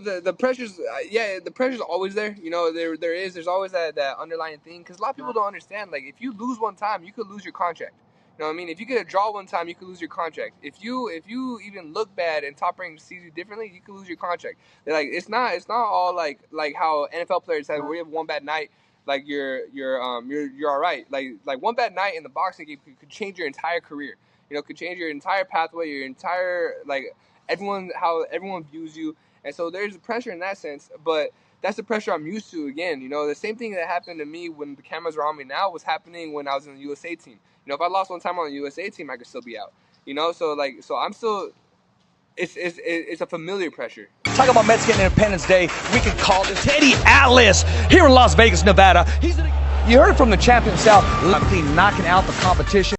The pressure's the pressure's always there. There's always that underlying thing because a lot of people don't understand. Like if you lose one time, you could lose your contract. You know what I mean? If you get a draw one time, you could lose your contract. If you even look bad and Top Rank sees you differently, you could lose your contract. They're like it's not all like how NFL players have where you have one bad night, like you're all right. Like one bad night in the boxing game could change your entire career. Could change your entire pathway, your entire how everyone views you. And so there's pressure in that sense, but that's the pressure I'm used to. Again, the same thing that happened to me when the cameras were on me now was happening when I was in the USA team. If I lost one time on the USA team, I could still be out. So I'm still. It's a familiar pressure. Talk about Mexican Independence Day. We could call this Teddy Atlas here in Las Vegas, Nevada. You heard from the champion himself, knocking out the competition.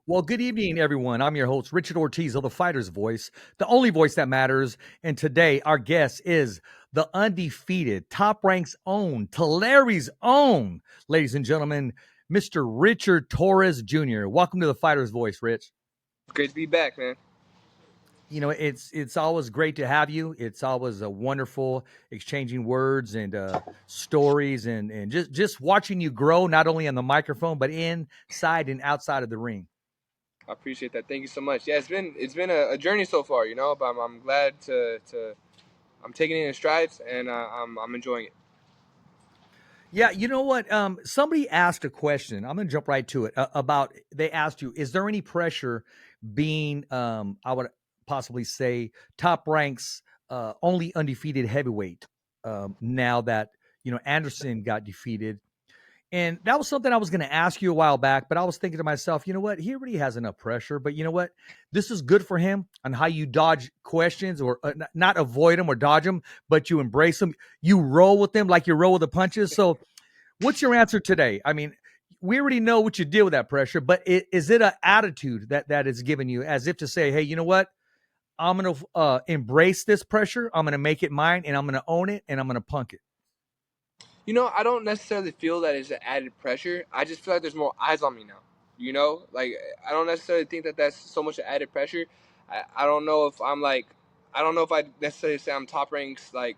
Well, good evening, everyone. I'm your host, Richard Ortiz of The Fighter's Voice, the only voice that matters. And today, our guest is the undefeated, Top Rank's own, Tulsa's own, ladies and gentlemen, Mr. Richard Torrez Jr. Welcome to The Fighter's Voice, Rich. Great to be back, man. It's always great to have you. It's always a wonderful exchanging words and stories and just watching you grow, not only on the microphone, but inside and outside of the ring. I appreciate that. Thank you so much. Yeah, it's been a journey so far, but I'm glad I'm taking it in strides and I'm enjoying it. Yeah, you know what? Somebody asked a question. I'm going to jump right to it they asked you, is there any pressure being, I would possibly say, Top Rank's only undefeated heavyweight now that, Anderson got defeated? And that was something I was going to ask you a while back, but I was thinking to myself, you know what? He already has enough pressure, but you know what? This is good for him on how you dodge questions or not avoid them or dodge them, but you embrace them. You roll with them like you roll with the punches. So what's your answer today? I mean, we already know what you did with that pressure, but is it an attitude that is given you as if to say, hey, you know what? I'm going to embrace this pressure. I'm going to make it mine and I'm going to own it and I'm going to punk it. I don't necessarily feel that it's an added pressure. I just feel like there's more eyes on me now. Like I don't necessarily think that that's so much added pressure. I don't know if I don't know if I necessarily say I'm Top Rank's like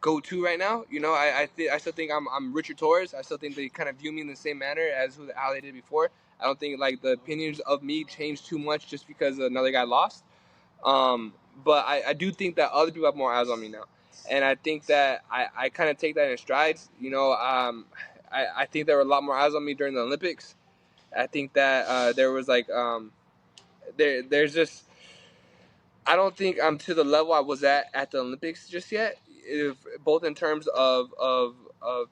go to right now. I still think I'm Richard Torrez. I still think they kind of view me in the same manner as how they did before. I don't think like the opinions of me changed too much just because another guy lost. But I do think that other people have more eyes on me now. And I think that I kind of take that in strides. I think there were a lot more eyes on me during the Olympics. I think that there was there's just I don't think I'm to the level I was at the Olympics just yet. Both in terms of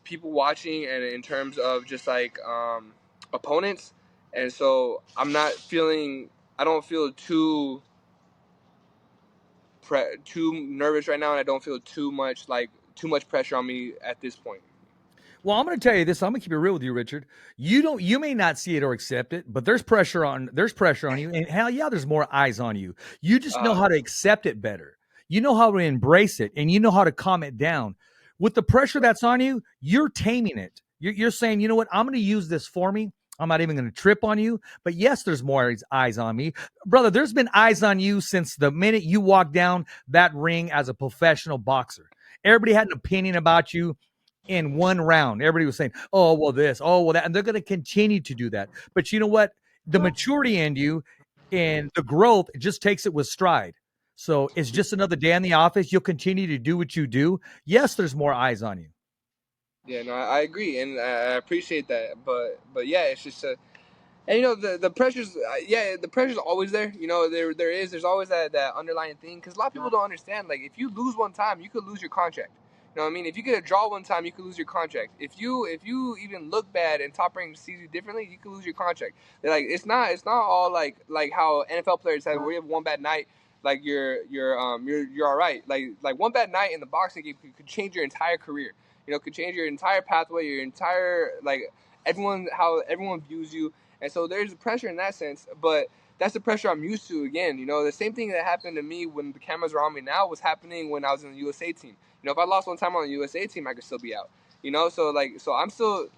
people watching and in terms of just opponents. And so I don't feel too nervous right now, and I don't feel too much pressure on me at this point. Well, I'm going to tell you this. I'm going to keep it real with you, Richard. You may not see it or accept it, but there's pressure on you, and hell yeah, there's more eyes on you. You just know how to accept it better. You know how to embrace it, and you know how to calm it down. With the pressure that's on you, you're taming it. You're saying, you know what? I'm going to use this for me. I'm not even going to trip on you. But yes, there's more eyes on me. Brother, there's been eyes on you since the minute you walked down that ring as a professional boxer. Everybody had an opinion about you in one round. Everybody was saying, oh, well, this, oh, well, that. And they're going to continue to do that. But you know what? The maturity in you and the growth, it just takes it with stride. So it's just another day in the office. You'll continue to do what you do. Yes, there's more eyes on you. Yeah, no, I agree, and I appreciate that. But yeah, it's just and the pressure's the pressure's always there. There's always that underlying thing because a lot of people don't understand. Like if you lose one time, you could lose your contract. You know what I mean? If you get a draw one time, you could lose your contract. If you even look bad and Top Rank sees you differently, you could lose your contract. They're like it's not all like how NFL players have where you have one bad night, like you're all right. Like one bad night in the boxing game could change your entire career. Could change your entire pathway, your entire how everyone views you. And so there's pressure in that sense, but that's the pressure I'm used to. Again, the same thing that happened to me when the cameras were on me now was happening when I was in the USA team. If I lost one time on the USA team, I could still be out. So I'm still.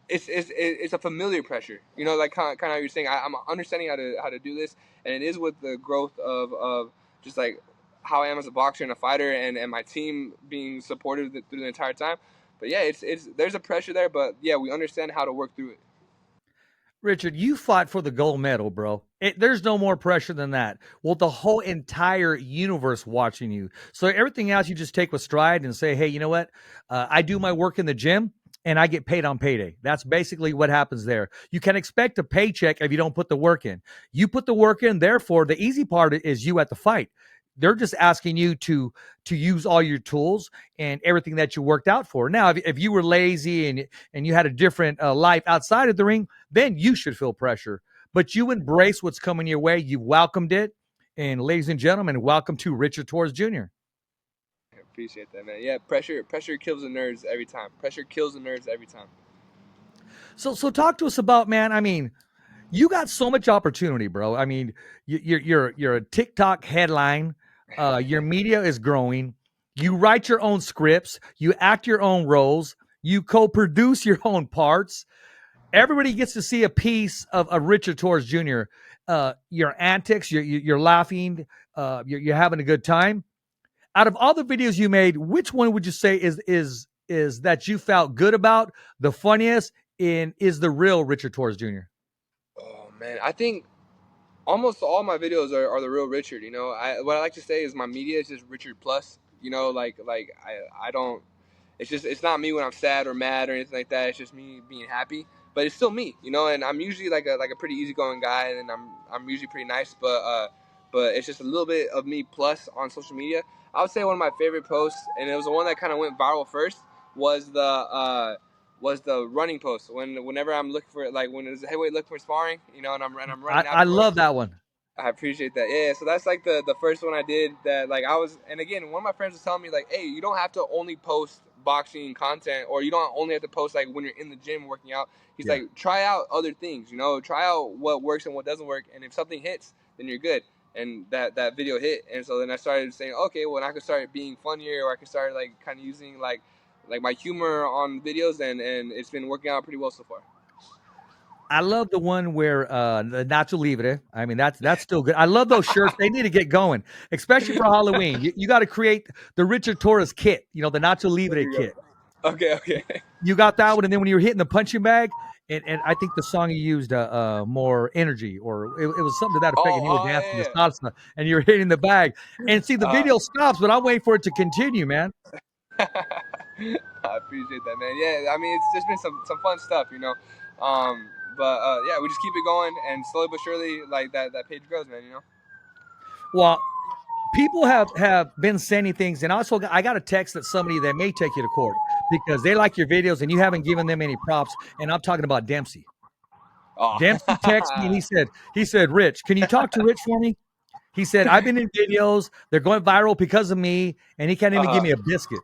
It's a familiar pressure. Like kind of how you're saying. I'm understanding how to do this, and it is with the growth of just how I am as a boxer and a fighter, and my team being supportive through the entire time. But yeah, it's there's a pressure there, but yeah, we understand how to work through it. Richard, you fought for the gold medal, bro. There's no more pressure than that. Well, the whole entire universe watching you. So everything else you just take with stride and say, hey, you know what? I do my work in the gym and I get paid on payday. That's basically what happens there. You can expect a paycheck if you don't put the work in. You put the work in, therefore, the easy part is you at the fight. They're just asking you to use all your tools and everything that you worked out for. Now, if you were lazy and you had a different life outside of the ring, then you should feel pressure. But you embrace what's coming your way. You welcomed it. And ladies and gentlemen, welcome to Richard Torrez Jr. I appreciate that, man. Yeah, pressure kills the nerves every time. Pressure kills the nerves every time. So talk to us about, man. I mean, you got so much opportunity, bro. I mean, you're a TikTok headline. Your media is growing. You write your own scripts. You act your own roles. You co-produce your own parts. Everybody gets to see a piece of Richard Torrez Jr. Your antics. You're laughing. You're having a good time. Out of all the videos you made, which one would you say is that you felt good about, the funniest, and is the real Richard Torrez Jr.? Oh man, I think almost all my videos are the real Richard. You know, what I like to say is my media is just Richard plus. You know, like I don't. It's not me when I'm sad or mad or anything like that. It's just me being happy. But it's still me, you know. And I'm usually like a pretty easygoing guy, and I'm usually pretty nice. But it's just a little bit of me plus on social media. I would say one of my favorite posts, and it was the one that kind of went viral first, was the running post. Whenever I'm looking for, like, when there's a heavyweight looking for sparring, you know, and I'm running out I of course. love that one. I appreciate that. Yeah, so that's like the first one I did that, like, I was, and again, one of my friends was telling me, like, hey, you don't have to only post boxing content, or you don't only have to post like when you're in the gym working out. He's Yeah. like, try out other things, you know, try out what works and what doesn't work, and if something hits, then you're good. And that video hit, and so then I started saying, okay, well, I could start being funnier, or I could start like kind of using like my humor on videos, and it's been working out pretty well so far. I love the one where the Nacho Libre. I mean, that's still good. I love those shirts. They need to get going, especially for Halloween. You got to create the Richard Torrez kit. You know, the Nacho Libre kit. Okay. You got that one, and then when you were hitting the punching bag, and I think the song you used, more energy, or it was something to that effect, and you were dancing the salsa, and you were hitting the bag. And see, the video stops, but I'm waiting for it to continue, man. I appreciate that, man. Yeah, I mean, it's just been some fun stuff, you know. But yeah, we just keep it going, and slowly but surely, like that page grows, man. You know. Well, people have been sending things, and also I got a text that somebody that may take you to court because they like your videos and you haven't given them any props. And I'm talking about Dempsey. Oh. Dempsey texted me and he said, Rich, can you talk to Rich for me? He said, I've been in videos, they're going viral because of me, and he can't even give me a biscuit.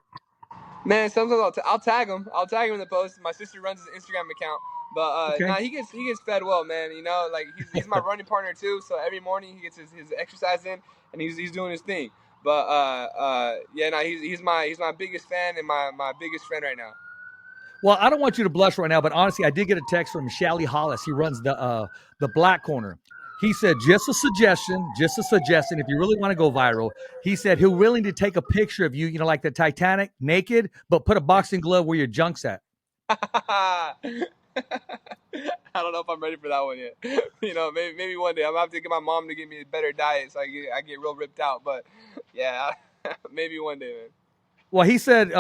Man, sometimes I'll tag him. I'll tag him in the post. My sister runs his Instagram account, but Okay. nah, he gets fed well, man. You know, like he's my running partner too. So every morning he gets his exercise in, and he's doing his thing. But yeah, nah, he's my biggest fan and my biggest friend right now. Well, I don't want you to blush right now, but honestly, I did get a text from Shally Hollis. He runs the Black Corner. He said, just a suggestion. If you really want to go viral, he said he'll willing to take a picture of you, you know, like the Titanic, naked, but put a boxing glove where your junk's at. I don't know if I'm ready for that one yet. You know, maybe one day I'm gonna have to get my mom to give me a better diet so I get real ripped out. But yeah, maybe one day, man. Well, he said,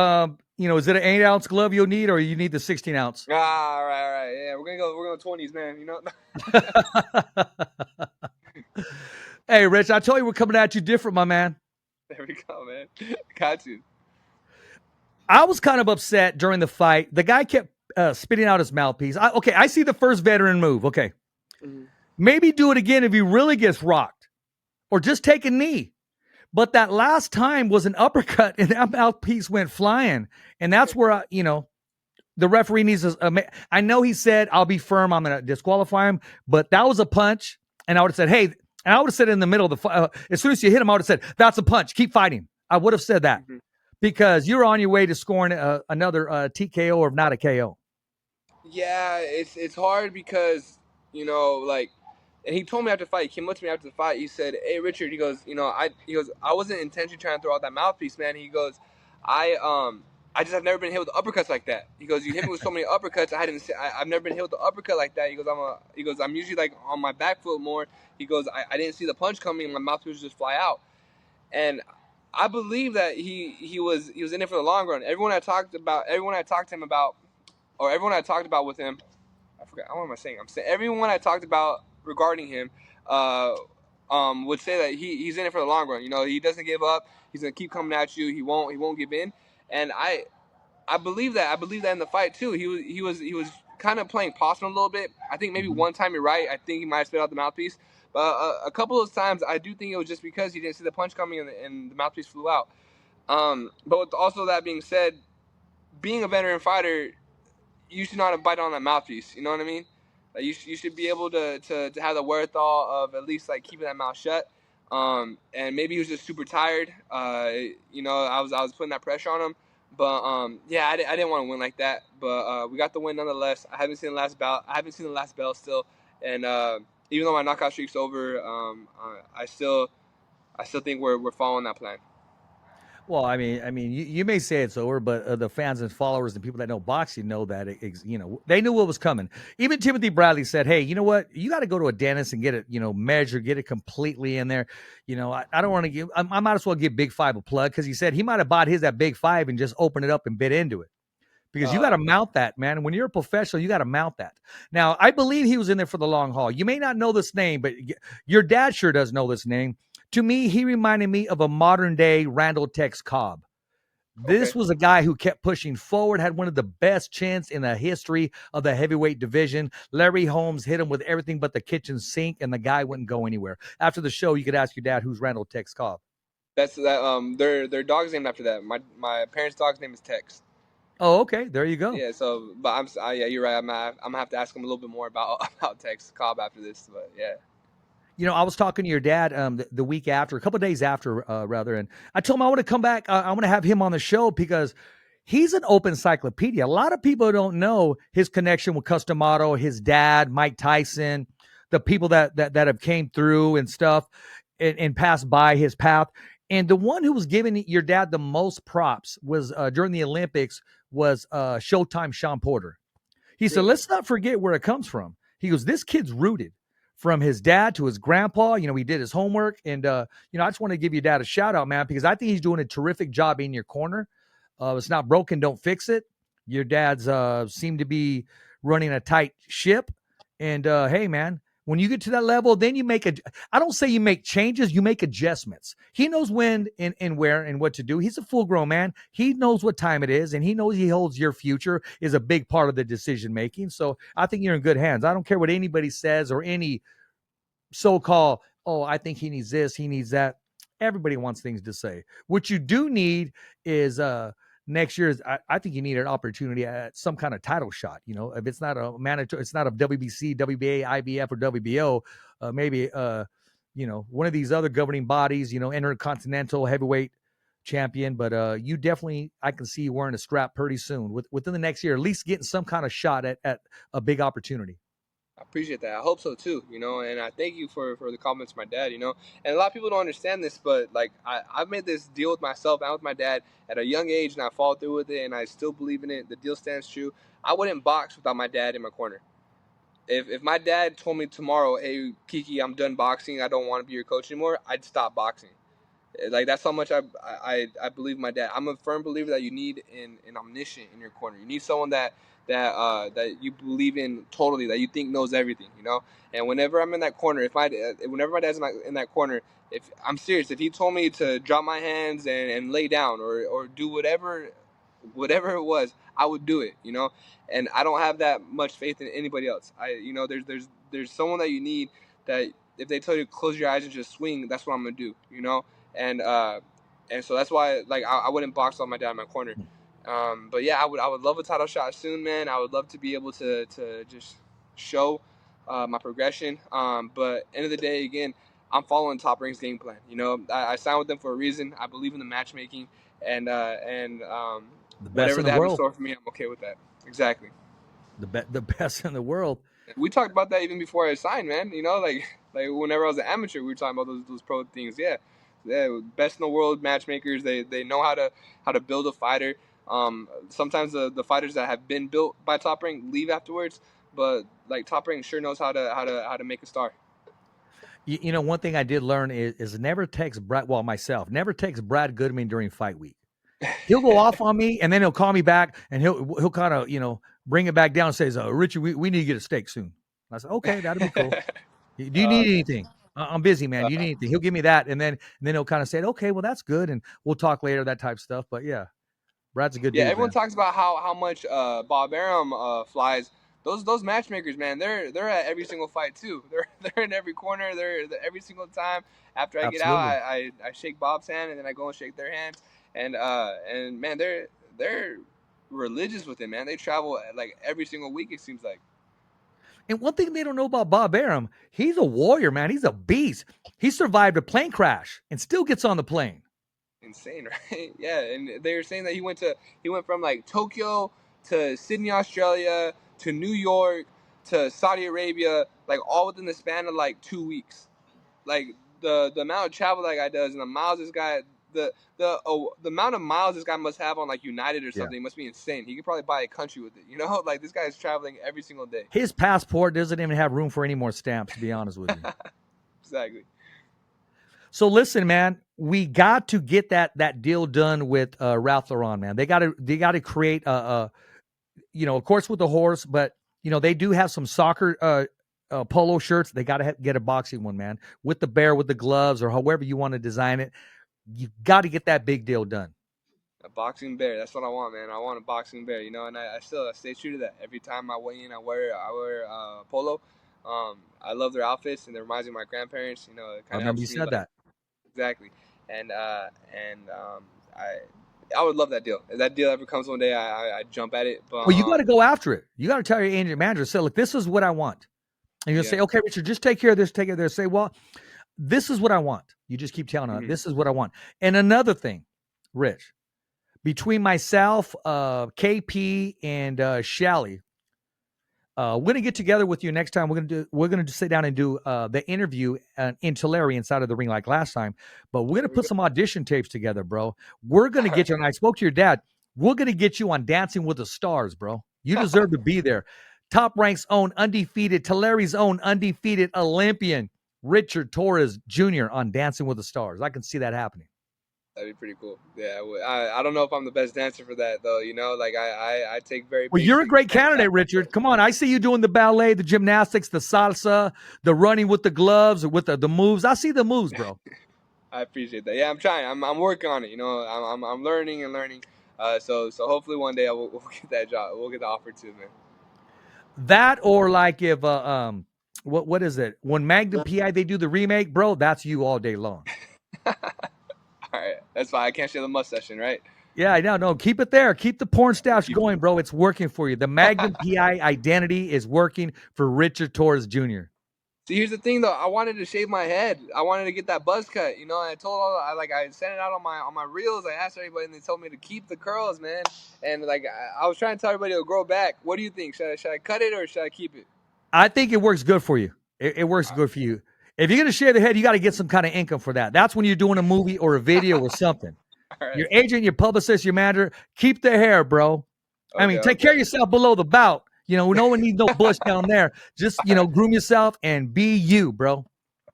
you know, is it an 8-ounce glove you'll need, or you need the 16-ounce? All right. Yeah, we're gonna go 20s, man. You know. Hey, Rich, I told you we're coming at you different, my man. There we go, man. Got you. I was kind of upset during the fight. The guy kept spitting out his mouthpiece. I see the first veteran move. Okay. Mm-hmm. Maybe do it again if he really gets rocked, or just take a knee. But that last time was an uppercut, and that mouthpiece went flying. And that's where, you know, the referee needs to. I know he said, I'll be firm, I'm going to disqualify him. But that was a punch. And I would have said, hey, and I would have said in the middle of the fight, as soon as you hit him, I would have said, that's a punch. Keep fighting. I would have said that. Mm-hmm. Because you're on your way to scoring another TKO or not a KO. Yeah, it's hard because, you know, like, And he told me after the fight, he came up to me after the fight. He said, "Hey, Richard," he goes, I wasn't intentionally trying to throw out that mouthpiece, man. He goes, I just have never been hit with uppercuts like that. He goes, you hit me with so many uppercuts. I've never been hit with the uppercut like that. He goes, I'm usually like on my back foot more. He goes, I didn't see the punch coming, and my mouthpiece just fly out. And I believe that he was in it for the long run. Everyone I talked to him about, or everyone I talked about with him, I forgot. What am I saying? I'm saying everyone I talked about regarding him, would say that he's in it for the long run. He doesn't give up. He's gonna keep coming at you. He won't give in. And I believe that. I believe that in the fight too. He was kind of playing possum a little bit. I think maybe one time you're right. I think he might have spit out the mouthpiece. But a couple of times I do think it was just because he didn't see the punch coming and the mouthpiece flew out. But with also that being said, being a veteran fighter, you should not have bite on that mouthpiece. You know what I mean? Like you should be able to have the wherewithal of at least like keeping that mouth shut. And maybe he was just super tired. I was putting that pressure on him. But yeah, I didn't want to win like that. But we got the win nonetheless. I haven't seen the last bout. I haven't seen the last bell still. And even though my knockout streak's over, I still think we're following that plan. Well, I mean, you may say it's over, but the fans and followers and people that know boxing know that they knew what was coming. Even Timothy Bradley said, "Hey, you know what? You got to go to a dentist and get it, measured, get it completely in there. I don't want to give. I might as well give Big Five a plug because he said he might have bought his at Big Five and just opened it up and bit into it." Because you got to mount that, man. When you're a professional, you got to mount that. Now, I believe he was in there for the long haul. You may not know this name, but your dad sure does know this name. To me, he reminded me of a modern-day Randall Tex Cobb. This was a guy who kept pushing forward, had one of the best chins in the history of the heavyweight division. Larry Holmes hit him with everything but the kitchen sink, and the guy wouldn't go anywhere. After the show, you could ask your dad, who's Randall Tex Cobb? That's that. Their dog's named after that. My parents' dog's name is Tex. Oh, okay. There you go. Yeah. So, but yeah, you're right. I'm gonna have to ask him a little bit more about Tex Cobb after this. But yeah. I was talking to your dad the week after, a couple of days after, rather, and I told him I want to come back. I want to have him on the show because he's an open encyclopedia. A lot of people don't know his connection with Custom Auto, his dad, Mike Tyson, the people that have came through and stuff and passed by his path. And the one who was giving your dad the most props was during the Olympics was Showtime Sean Porter. He said, let's not forget where it comes from. He goes, this kid's rooted from his dad to his grandpa. He did his homework. And, I just want to give your dad a shout out, man, because I think he's doing a terrific job in your corner. It's not broken, don't fix it. Your dad's seem to be running a tight ship. And, hey, man, when you get to that level, then you I don't say you make changes, you make adjustments. He knows when and where and what to do. He's a full grown man. He knows what time it is, and he knows he holds your future is a big part of the decision making. So I think you're in good hands. I don't care what anybody says or any so-called, oh, I think he needs this, he needs that. Everybody wants things to say. What you do need is next year I think you need an opportunity at some kind of title shot. If it's not a mandatory, it's not a WBC, WBA, IBF, or WBO, maybe one of these other governing bodies, intercontinental heavyweight champion. But you definitely, I can see you wearing a strap pretty soon within the next year, at least getting some kind of shot at a big opportunity. I appreciate that. I hope so too, and I thank you for the comments, my dad, and a lot of people don't understand this, but like I've made this deal with myself and with my dad at a young age, and I followed through with it, and I still believe in it. The deal stands true. I wouldn't box without my dad in my corner. If my dad told me tomorrow, hey, Kiki, I'm done boxing, I don't want to be your coach anymore, I'd stop boxing. Like that's how much I believe my dad. I'm a firm believer that you need an omniscient in your corner. You need someone that you believe in totally, that you think knows everything, And whenever I'm in that corner, whenever my dad's in that corner, if I'm serious, if he told me to drop my hands and lay down or do whatever it was, I would do it, And I don't have that much faith in anybody else. There's someone that you need that if they tell you to close your eyes and just swing, that's what I'm gonna do, And so that's why like I wouldn't box on my dad in my corner. But yeah, I would love a title shot soon, man. I would love to be able to just show my progression. But end of the day, again, I'm following Top Rank's game plan. I signed with them for a reason. I believe in the matchmaking, and the best whatever in they the have in world. store for me, I'm okay with that. Exactly. The best in the world. We talked about that even before I signed, man. You know, like whenever I was an amateur, we were talking about those pro things. Yeah, yeah, best in the world matchmakers. They know how to build a fighter. Sometimes the fighters that have been built by Top Rank leave afterwards, but like Top Rank sure knows how to make a star. You know, one thing I did learn is never text Brad. Well, myself never text Brad Goodman during fight week. He'll go off on me, and then he'll call me back, and he'll kind of bring it back down and says, Richard, we need to get a steak soon. I said, okay, that'll be cool. Do you need anything? I'm busy, man. Do you need anything? He'll give me that, and then he'll kind of say, okay, well, that's good, and we'll talk later, that type of stuff. But yeah, Brad's a good Yeah, dude, everyone man. talks about how much Bob Arum flies. Those matchmakers, man, they're at every single fight too. They're in every corner. They're every single time. After I get out, Absolutely. I shake Bob's hand and then I go and shake their hands. And man, they're religious with it, man. They travel like every single week. It seems like. And one thing they don't know about Bob Arum, he's a warrior, man. He's a beast. He survived a plane crash and still gets on the plane. Insane, right? Yeah, and they were saying that he went from like Tokyo to Sydney, Australia to New York to Saudi Arabia, like all within the span of like 2 weeks. Like the amount of travel that guy does and the miles this guy the amount of miles this guy must have on like United or Yeah. something must be insane. He could probably buy a country with it. You know, like this guy is traveling every single day. His passport doesn't even have room for any more stamps, to be honest with you. Exactly. So listen, man, we got to get that deal done with Ralph Lauren, man. They got to create of course with the horse, but they do have some soccer polo shirts. They got to get a boxing one, man, with the bear, with the gloves, or however you want to design it. You got to get that big deal done. A boxing bear. That's what I want, man. I want a boxing bear, and I still stay true to that. Every time I weigh in, I wear polo. I love their outfits, and it reminds me of my grandparents. It I kind of remember you helps me, said like, that. exactly. I would love that deal. If that deal ever comes one day, I jump at it. But Well, you got to go after it. You got to tell your agent manager, say, look, this is what I want. And you'll say, okay, Richard, just take care of this, take care of this. Say, well, this is what I want. You just keep telling them, this is what I want. And another thing, Rich, between myself, KP, and Shally, we're gonna get together with you next time. We're gonna sit down and do the interview in Tulare inside of the ring like last time. But we're gonna put some audition tapes together, bro. We're gonna get you. And I spoke to your dad. We're gonna get you on Dancing with the Stars, bro. You deserve to be there. Top Rank's own undefeated, Tulare's own undefeated Olympian, Richard Torrez Jr. on Dancing with the Stars. I can see that happening. That'd be pretty cool. Yeah, I don't know if I'm the best dancer for that though. Like I take very Well, you're a basic. great candidate, Richard. Come on, I see you doing the ballet, the gymnastics, the salsa, the running with the gloves, or with the moves. I see the moves, bro. I appreciate that. Yeah, I'm trying. I'm working on it. I'm learning and learning. So hopefully one day we'll get that job. We'll get the offer too, man. That or like if what is it? When Magnum PI they do the remake, bro, that's you all day long. All right, that's fine. I can't share the mustache, right? Yeah, I know. No, keep it there. Keep the porn stash going, bro. It's working for you. The Magnum PI identity is working for Richard Torres Jr. See, here's the thing though. I wanted to shave my head. I wanted to get that buzz cut. And I told I sent it out on my reels. I asked everybody, and they told me to keep the curls, man. And like I was trying to tell everybody to grow back. What do you think? Should I cut it or should I keep it? I think it works good for you. It works good for you. If you're gonna shave the head, you got to get some kind of income for that. That's when you're doing a movie or a video or something. Right. Your agent, your publicist, your manager, keep the hair, bro. Okay, I mean, take care of yourself below the belt. No one needs no bush down there. Just, groom yourself and be you, bro.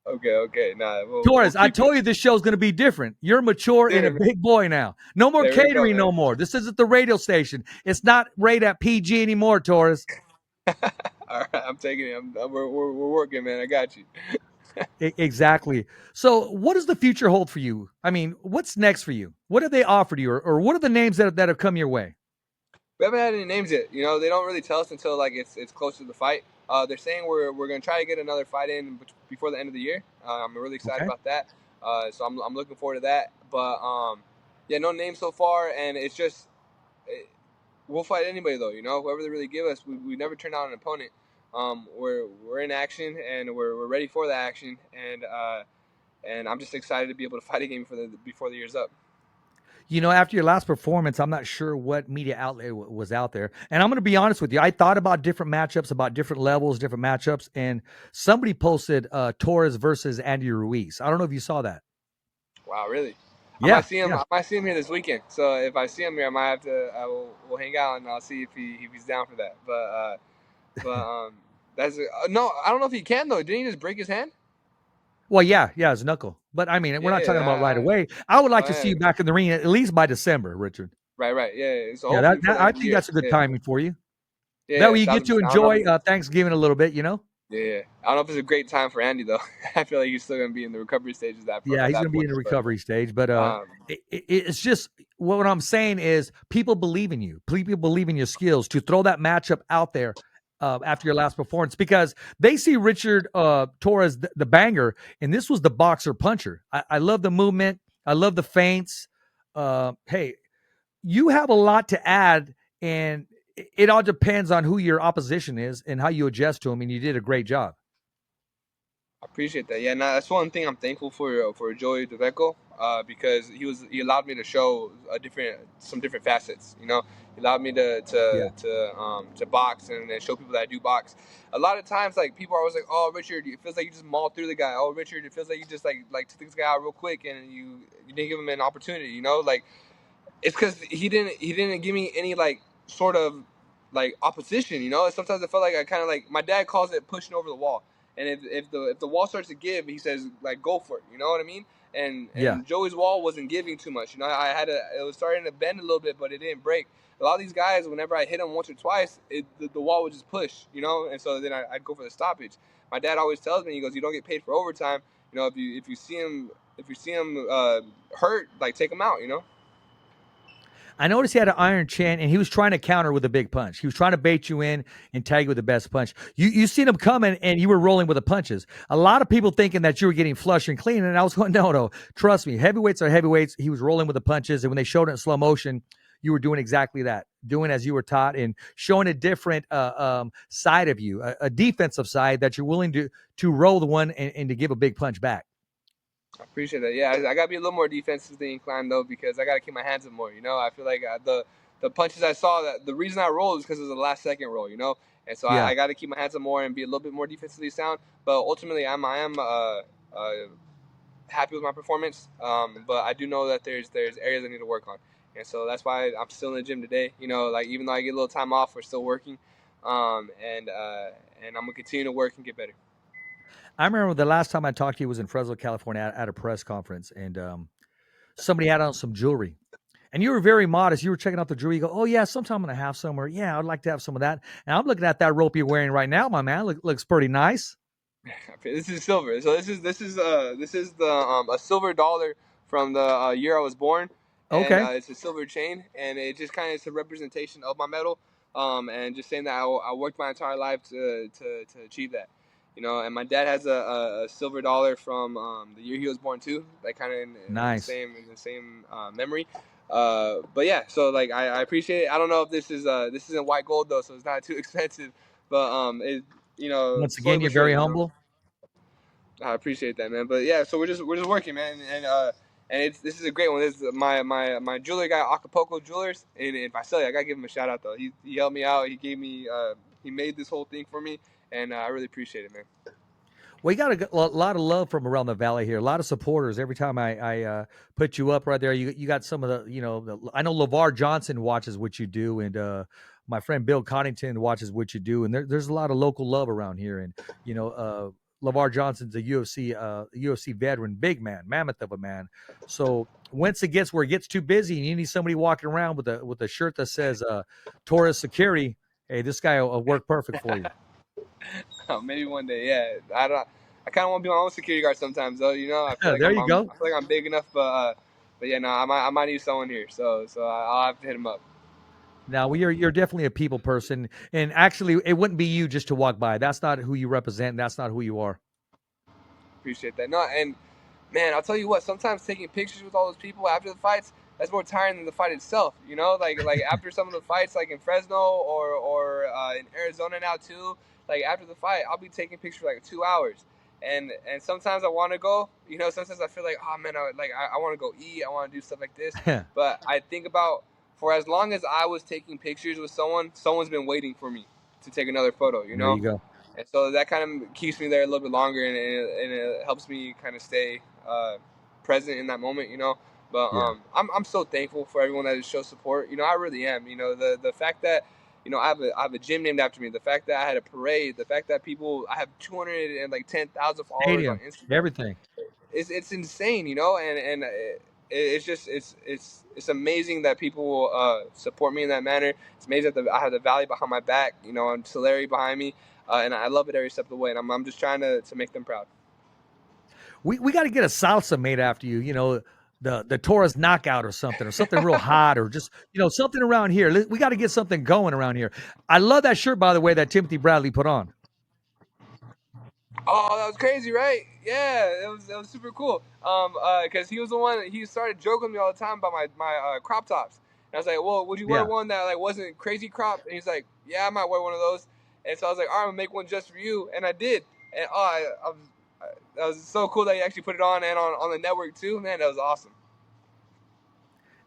Okay. Nah, Torrez, I told you this show's going to be different. You're mature and a big boy now. No more catering, no more. This isn't the radio station. It's not rated at PG anymore, Torrez. All right, I'm taking it. We're working, man. I got you. Exactly. So what does the future hold for you? I mean, what's next for you? What have they offered you? Or what are the names that have come your way? We haven't had any names yet. They don't really tell us until like it's close to the fight. They're saying we're gonna try to get another fight in before the end of the year. I'm really excited about that. So I'm looking forward to that. But yeah, no names so far, and it's just we'll fight anybody though. Whoever they really give us, we never turn out an opponent. We're in action and we're ready for the action, and I'm just excited to be able to fight again before the year's up. You know, after your last performance, I'm not sure what media outlet was out there. And I'm going to be honest with you. I thought about different matchups, about different levels, different matchups, and somebody posted Torrez versus Andy Ruiz. I don't know if you saw that. Wow, really? I Yeah, might see him. yeah. I might see him here this weekend. So if I see him here, I might have to. We'll hang out and I'll see if he's down for that. But that's no. I don't know if he can though. Didn't he just break his hand? Well, yeah, his knuckle. But I mean, we're not talking about right Yeah. away. I would like Oh to see yeah. you back in the ring at least by December, Richard. Right. Yeah. So Yeah, hopefully before the end I of the think year. that's a good Yeah. timing for you. That Yeah. way you get to 1000%. I don't know. enjoy Thanksgiving a little bit, you know? Yeah. I don't know if it's a great time for Andy though. I feel like he's still gonna be in the recovery stages Yeah, at he's going that to be point. in the But recovery stage, but um, it's just what I'm saying is people believe in you. People believe in your skills to throw that matchup out there after your last performance because they see Richard Torrez, the banger, and this was the boxer puncher. I love the movement. I love the feints. Hey, you have a lot to add, and it all depends on who your opposition is and how you adjust to them, and you did a great job. I appreciate that. Yeah, no, that's one thing I'm thankful for Joey DeVecco, because he allowed me to show some different facets. You know, he allowed me Yeah. to box and show people that I do box. A lot of times, like people are always like, "Oh, Richard, it feels like you just mauled through the guy." "Oh, Richard, it feels like you just like took this guy out real quick and you didn't give him an opportunity." You know, like it's because he didn't give me any like sort of like opposition. You know, and sometimes I felt like I kind of like my dad calls it pushing over the wall. And if the wall starts to give, he says like go for it. You know what I mean? Yeah. And Joey's wall wasn't giving too much. You know, it was starting to bend a little bit, but it didn't break. A lot of these guys, whenever I hit them once or twice, the wall would just push. You know, and so then I'd go for the stoppage. My dad always tells me, he goes, you don't get paid for overtime. You know, if you see him hurt, like take him out. You know. I noticed he had an iron chin, and he was trying to counter with a big punch. He was trying to bait you in and tag you with the best punch. You seen him coming, and you were rolling with the punches. A lot of people thinking that you were getting flush and clean, and I was going, no. Trust me, heavyweights are heavyweights. He was rolling with the punches, and when they showed it in slow motion, you were doing exactly that, doing as you were taught, and showing a different side of you, a defensive side that you're willing to roll the one and to give a big punch back. I appreciate that. Yeah, I gotta be a little more defensively inclined though because I gotta keep my hands up more. You know, I feel like the punches I saw, that the reason I rolled is because it was a last second roll. You know, and so Yeah. I got to keep my hands up more and be a little bit more defensively sound. But ultimately, I am happy with my performance. But I do know that there's areas I need to work on, and so that's why I'm still in the gym today. You know, like even though I get a little time off, we're still working, and I'm gonna continue to work and get better. I remember the last time I talked to you was in Fresno, California, at a press conference, and somebody had on some jewelry, and you were very modest. You were checking out the jewelry. You go, "Oh yeah, sometime I'm gonna have some," or "Yeah, I'd like to have some of that." And I'm looking at that rope you're wearing right now, my man. Looks pretty nice. This is silver. So this is the a silver dollar from the year I was born, and Okay, it's a silver chain, and it just kind of is a representation of my medal, and just saying that I worked my entire life to achieve that, you know. And my dad has a silver dollar from the year he was born too, like kind of nice. in the same memory. But yeah, so like I appreciate it. I don't know if this isn't white gold though, so it's not too expensive, but it you know Once slowly again, but you're very surely, you know. humble. I appreciate that, man. But yeah, so we're just working, man, and this is a great one. This is my jeweler guy, Acapulco Jewelers in Visalia. I gotta give him a shout out though. He helped me out. He gave me he made this whole thing for me, and I really appreciate it, man. Well, you got a lot of love from around the valley here. A lot of supporters. Every time I put you up right there, you got some of the, I know LeVar Johnson watches what you do, and my friend Bill Connington watches what you do, and there's a lot of local love around here. And LeVar Johnson's a UFC veteran, big man, mammoth of a man. So once it gets where it gets too busy, and you need somebody walking around with a shirt that says Torrez Security, hey, this guy will work perfect for you. Maybe one day, yeah. I don't. I kind of want to be my own security guard sometimes, though. You know, There you go. I feel like I'm big enough, but yeah, no, I might need someone here, so I'll have to hit him up. Now you're definitely a people person, and actually, it wouldn't be you just to walk by. That's not who you represent. That's not who you are. Appreciate that. No, and man, I'll tell you what. Sometimes taking pictures with all those people after the fights, that's more tiring than the fight itself. You know, like after some of the fights, like in Fresno or in Arizona now too. Like after the fight, I'll be taking pictures for like 2 hours, and sometimes I want to go. You know, sometimes I feel like, oh man, I want to go eat. I want to do stuff like this. But I think about, for as long as I was taking pictures with someone, someone's been waiting for me to take another photo. You There know, you go. and so that kind of keeps me there a little bit longer, and it helps me kind of stay present in that moment. You know. But Yeah. I'm so thankful for everyone that shows support. You know, I really am. You know, the fact that, you know, I have a gym named after me. The fact that I had a parade. The fact that I have 210,000 followers on Stadium, Instagram. everything. It's insane. You know, and it's just it's amazing that people support me in that manner. It's amazing that I have the valley behind my back. You know, and Tulare behind me, and I love it every step of the way. And I'm just trying to make them proud. We got to get a salsa made after you. You know, the Torrez knockout or something real hot, or just, you know, something around here. We got to get something going around here. I love that shirt, by the way, that Timothy Bradley put on. Oh, that was crazy, right? Yeah, it was super cool. Because he was the one, he started joking with me all the time about my crop tops. And I was like, well, would you wear Yeah. one that like wasn't crazy crop? And he's like, yeah, I might wear one of those. And so I was like, all right, I'm gonna make one just for you, and I did. And that was so cool that he actually put it on, and on the network too. Man, that was awesome.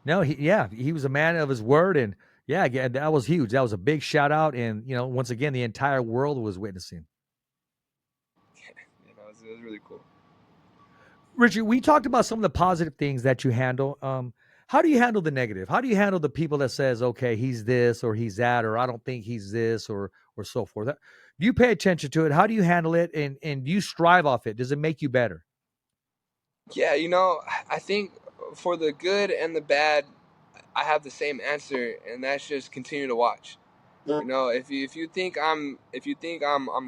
No, he was a man of his word, and yeah, that was huge. That was a big shout out, and you know, once again, the entire world was witnessing. You know, it was really cool. Richard, we talked about some of the positive things that you handle. How do you handle the negative? How do you handle the people that says, okay, he's this or he's that, or I don't think he's this, or so forth? Do you pay attention to it? How do you handle it, and do you strive off it? Does it make you better? Yeah, you know, I think for the good and the bad, I have the same answer, and that's just continue to watch. You know, if you think I'm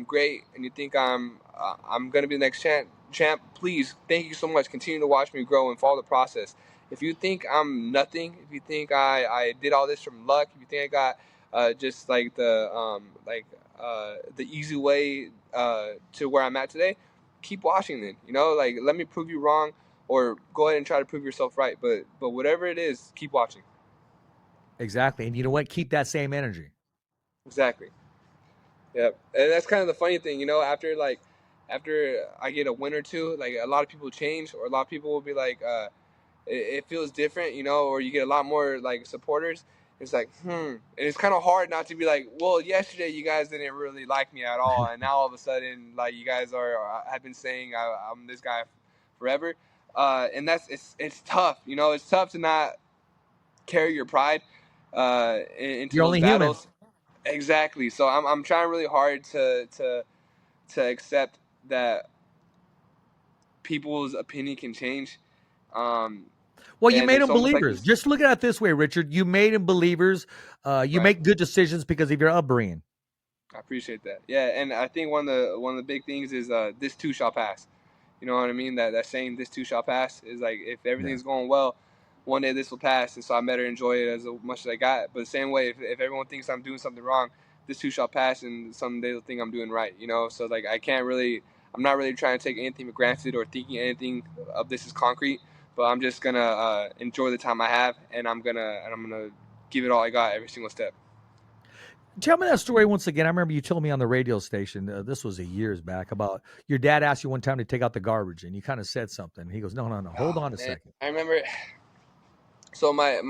great, and you think I'm gonna be the next champ, please, thank you so much. Continue to watch me grow and follow the process. If you think I'm nothing, if you think I did all this from luck, if you think I got just like the easy way to where I'm at today, keep watching then. You know, like, let me prove you wrong, or go ahead and try to prove yourself right. But whatever it is, keep watching. Exactly. And you know what? Keep that same energy. Exactly. Yep. And that's kind of the funny thing, you know, after I get a win or two, like, a lot of people change, or a lot of people will be like, it feels different, you know, or you get a lot more like supporters. It's like, and it's kind of hard not to be like, well, yesterday you guys didn't really like me at all, and now all of a sudden, like, you guys have been saying I'm this guy forever, and it's tough, you know, it's tough to not carry your pride into You're those only human. battles. Exactly. So I'm trying really hard to accept that people's opinion can change. Um, Well, you and made it's them almost like believers. this, Just look at it this way, Richard. You made them believers. You right? make good decisions because of your upbringing. I appreciate that. Yeah, and I think one of the big things is this too shall pass. You know what I mean? That saying, "this too shall pass," is like, if Yeah. everything's going well, one day this will pass, and so I better enjoy it as much as I got. But the same way, if everyone thinks I'm doing something wrong, this too shall pass, and someday they'll think I'm doing right. You know, so like, I'm not really trying to take anything for granted or thinking anything of this is concrete. But I'm just gonna enjoy the time I have, and I'm gonna give it all I got every single step. Tell me that story once again. I remember you told me on the radio station, this was years back, about your dad asked you one time to take out the garbage, and you kind of said something. He goes, no, no, no, hold Oh on a man, second. I remember. So my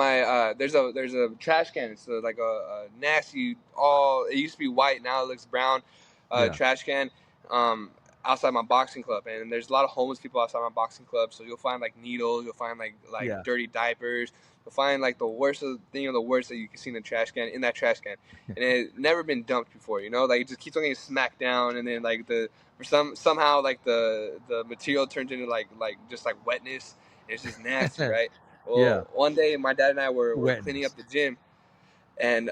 there's a trash can. It's like a nasty, all it used to be white, now it looks brown, Yeah. trash can, um, outside my boxing club. And there's a lot of homeless people outside my boxing club. So you'll find like needles, you'll find like Yeah. dirty diapers, you'll find like the worst of thing of the worst that you can see in the trash can, in that trash can. And it had never been dumped before, you know, like, it just keeps on getting smacked down, and then like somehow like the material turns into like just like wetness. It's just nasty, right? Yeah. Well, one day my dad and I were cleaning Wetness. up the gym, and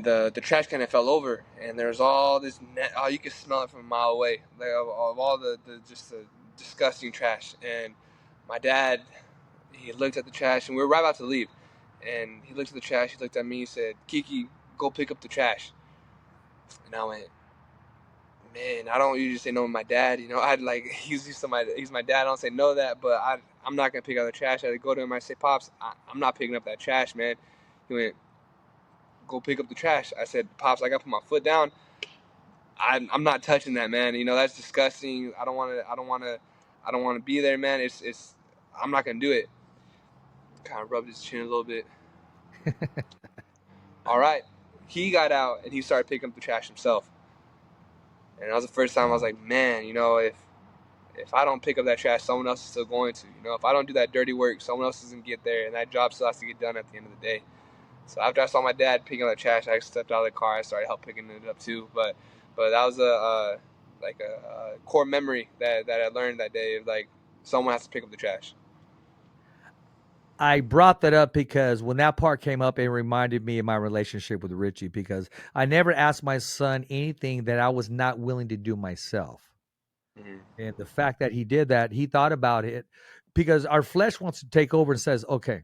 the trash can fell over, and there was all this oh, you could smell it from a mile away, like, of all the just the disgusting trash. And my dad, he looked at the trash, and we were right about to leave, and he looked at the trash, he looked at me, he said, Kiki, go pick up the trash. And I went, man, I don't usually say no to my dad. You know, I'd like, he's my dad. I don't say no to that, but I'm not gonna pick up the trash. I go to him. I say, Pops, I'm not picking up that trash, man. He went, go pick up the trash. I said, Pops, I gotta put my foot down. I'm not touching that, man. You know, that's disgusting. I don't want to be there, man. It's I'm not gonna do it. Kind of rubbed his chin a little bit. All right, he got out and he started picking up the trash himself. And that was the first time I was like, man, you know, if I don't pick up that trash, someone else is still going to. You know, if I don't do that dirty work, someone else doesn't get there, and that job still has to get done at the end of the day. So after I saw my dad picking up the trash, I stepped out of the car. I started help picking it up too. But that was a core memory that I learned that day. Of like someone has to pick up the trash. I brought that up because when that part came up, it reminded me of my relationship with Richie because I never asked my son anything that I was not willing to do myself. Mm-hmm. And the fact that he did that, he thought about it because our flesh wants to take over and says, okay,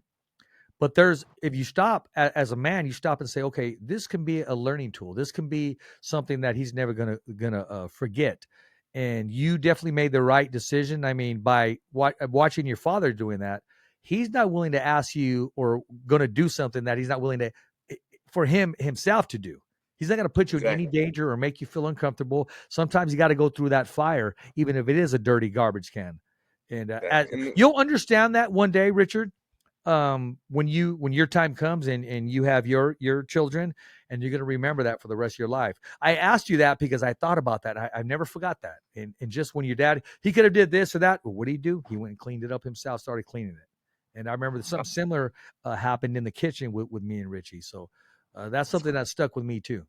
but if you stop as a man, you stop and say, okay, this can be a learning tool. This can be something that he's never gonna forget. And you definitely made the right decision. I mean, by watching your father doing that, he's not willing to ask you or going to do something that he's not willing to for himself to do. He's not going to put you in any danger or make you feel uncomfortable. Sometimes you got to go through that fire, even if it is a dirty garbage can. And you'll understand that one day, Richard, when your time comes and you have your children, and you're going to remember that for the rest of your life. I asked you that because I thought about that. I never forgot that. And just when your dad, he could have did this or that, but what did he do? He went and cleaned it up himself, started cleaning it. And I remember something similar happened in the kitchen with me and Richie. So that's something that stuck with me too.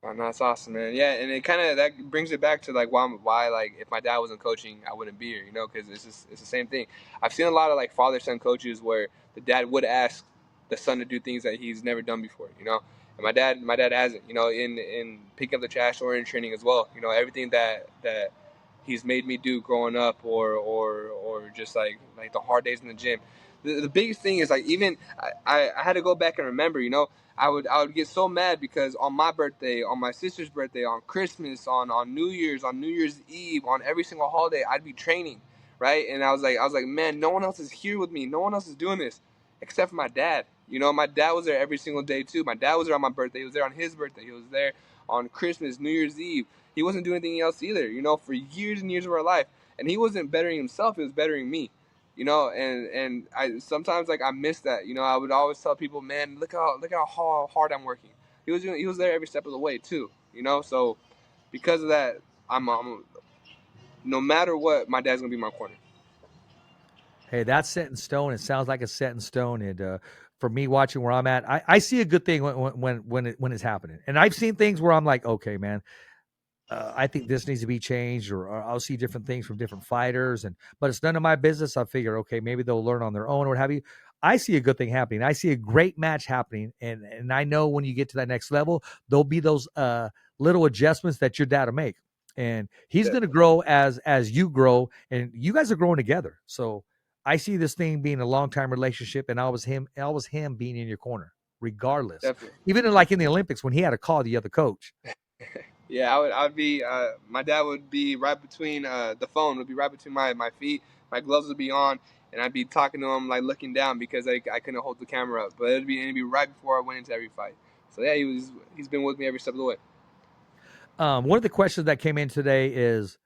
Oh, no, that's awesome, man. Yeah, and it kind of that brings it back to like why like if my dad wasn't coaching, I wouldn't be here. You know, because it's the same thing. I've seen a lot of like father son coaches where the dad would ask the son to do things that he's never done before. You know, and my dad hasn't. You know, in picking up the trash or in training as well. You know, everything that he's made me do growing up, or just like the hard days in the gym. The biggest thing is like even I had to go back and remember. You know, I would get so mad because on my birthday, on my sister's birthday, on Christmas, on New Year's Eve, on every single holiday, I'd be training, right? And I was like, man, no one else is here with me. No one else is doing this except for my dad. You know, my dad was there every single day too. My dad was there on my birthday. He was there on his birthday. He was there on Christmas, New Year's Eve. He wasn't doing anything else either. You know, for years and years of our life, and he wasn't bettering himself. He was bettering me. You know, and I sometimes like I miss that. You know, I would always tell people, man, look how hard I'm working. He was there every step of the way too. You know, so because of that, I'm no matter what, my dad's gonna be in my corner. Hey, that's set in stone. It sounds like it's set in stone. And for me, watching where I'm at, I see a good thing when it's happening. And I've seen things where I'm like, okay, man, I think this needs to be changed, or I'll see different things from different fighters, but it's none of my business. I figure, okay, maybe they'll learn on their own or what have you. I see a good thing happening. I see a great match happening, and I know when you get to that next level, there'll be those little adjustments that your dad will make, and he's going to grow as you grow, and you guys are growing together. So I see this thing being a long time relationship, and I was him being in your corner, regardless. Definitely. Even in the Olympics when he had to call the other coach. Yeah, I would be. My dad would be right between the phone would be right between my feet. My gloves would be on, and I'd be talking to him like looking down because I couldn't hold the camera up. But it'd be right before I went into every fight. So yeah, he's been with me every step of the way. One of the questions that came in today is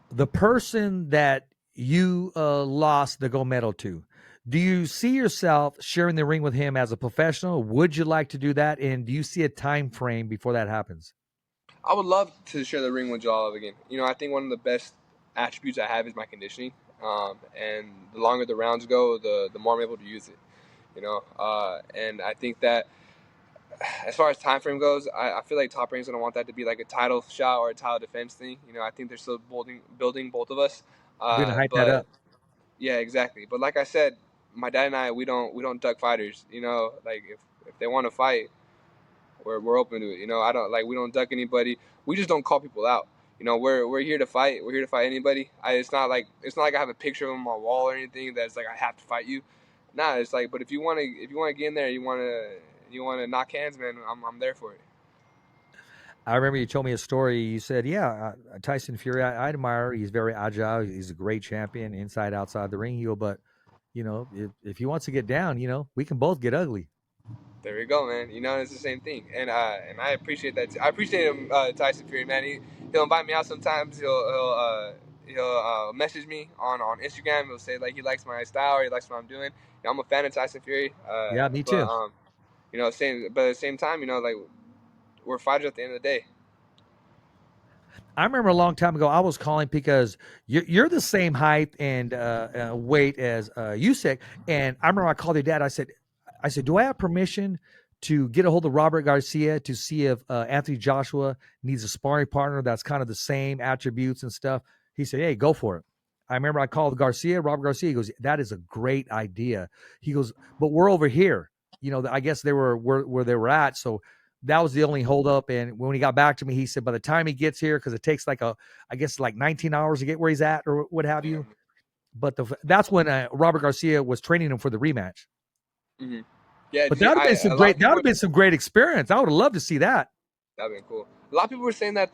the person that you lost the gold medal to. Do you see yourself sharing the ring with him as a professional? Would you like to do that? And do you see a time frame before that happens? I would love to share the ring with Jalov again. You know, I think one of the best attributes I have is my conditioning. And the longer the rounds go, the more I'm able to use it. You know, and I think that as far as time frame goes, I feel like Top Rank's gonna want that to be like a title shot or a title defense thing. You know, I think they're still building both of us. We're gonna hype that But up. yeah, exactly. But like I said, my dad and I, we don't duck fighters. You know, like if they want to fight, we're open to it. You know, I don't like we don't duck anybody. We just don't call people out. You know, we're here to fight. We're here to fight anybody. It's not like I have a picture of him on my wall or anything that's like I have to fight you. Nah, it's like, but if you wanna get in there, you wanna knock hands, man. I'm there for it. I remember you told me a story. You said, "Yeah, Tyson Fury, I admire. He's very agile. He's a great champion, inside, outside the ring. But if he wants to get down, we can both get ugly." There we go, man. You know, it's the same thing, and I appreciate that. I appreciate him, Tyson Fury, man. He'll invite me out sometimes. He'll message me on Instagram. He'll say like he likes my style or he likes what I'm doing. You know, I'm a fan of Tyson Fury. Yeah, me But too. you know, but at the same time, you know, like we're fighters at the end of the day. I remember a long time ago, I was calling because you're the same height and weight as Usyk, and I remember I called your dad. I said, do I have permission to get a hold of Robert Garcia to see if Anthony Joshua needs a sparring partner that's kind of the same attributes and stuff? He said, hey, go for it. I remember I called Robert Garcia. He goes, that is a great idea. He goes, but we're over here. You know, I guess they were where they were at. So that was the only holdup. And when he got back to me, he said by the time he gets here, because it takes like 19 hours to get where he's at or what have you. But that's when Robert Garcia was training him for the rematch. Mm-hmm. Yeah, but that would have been some great experience. I would have loved to see that. That'd been cool. A lot of people were saying that